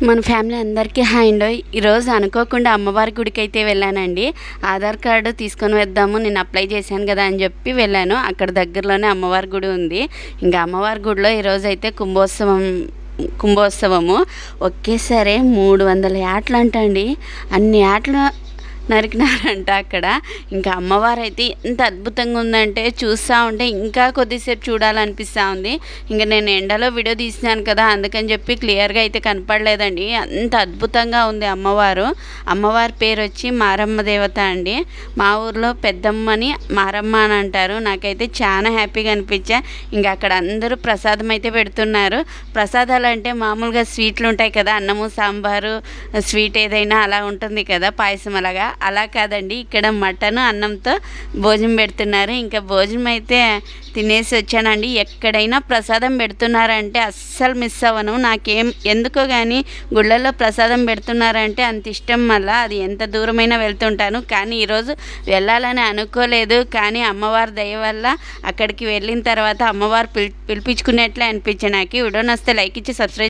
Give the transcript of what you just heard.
మన ఫ్యామిలీ అందరికీ హాయ్ అండి. ఈరోజు అనుకోకుండా అమ్మవారి గుడికి అయితే వెళ్ళానండి. ఆధార్ కార్డు తీసుకొని వద్దాము, నేను అప్లై చేశాను కదా అని చెప్పి వెళ్ళాను. అక్కడ దగ్గరలోనే అమ్మవారి గుడి ఉంది. ఇంకా అమ్మవారి గుడిలో ఈరోజు అయితే కుంభోత్సవము ఒకేసారి 300 యాట్లు అంటండి. అన్ని యాట్లు నరికినారంట అక్కడ. ఇంకా అమ్మవారు అయితే ఎంత అద్భుతంగా ఉందంటే చూస్తూ ఉంటే ఇంకా కొద్దిసేపు చూడాలనిపిస్తూ ఉంది. ఇంకా నేను ఎండలో వీడియో తీసినాను కదా, అందుకని చెప్పి క్లియర్గా అయితే కనపడలేదండి. అంత అద్భుతంగా ఉంది అమ్మవారి పేరు వచ్చి మారమ్మ దేవత అండి. మా ఊర్లో పెద్దమ్మని మారమ్మ అని అంటారు. నాకైతే చాలా హ్యాపీగా అనిపించా. ఇంకా అక్కడ అందరూ ప్రసాదం అయితే పెడుతున్నారు. ప్రసాదాలు అంటే మామూలుగా స్వీట్లు ఉంటాయి కదా, అన్నము సాంబారు స్వీట్ ఏదైనా అలా ఉంటుంది కదా, పాయసం అలా కాదండి. ఇక్కడ మటన్ అన్నంతో భోజనం పెడుతున్నారు. ఇంకా భోజనం అయితే తినేసి వచ్చానండి. ఎక్కడైనా ప్రసాదం పెడుతున్నారంటే అస్సలు మిస్ అవ్వను. ఎందుకో కానీ గుళ్ళల్లో ప్రసాదం పెడుతున్నారంటే అంత ఇష్టం. మళ్ళీ అది ఎంత దూరమైనా వెళ్తుంటాను, కానీ ఈరోజు వెళ్ళాలని అనుకోలేదు. కానీ అమ్మవారి దయ వల్ల అక్కడికి వెళ్ళిన తర్వాత అమ్మవారు పిలిపించుకునేట్లే అనిపించాయి నాకు. వీడియో నచ్చితే లైక్ ఇచ్చి సబ్స్క్రైబ్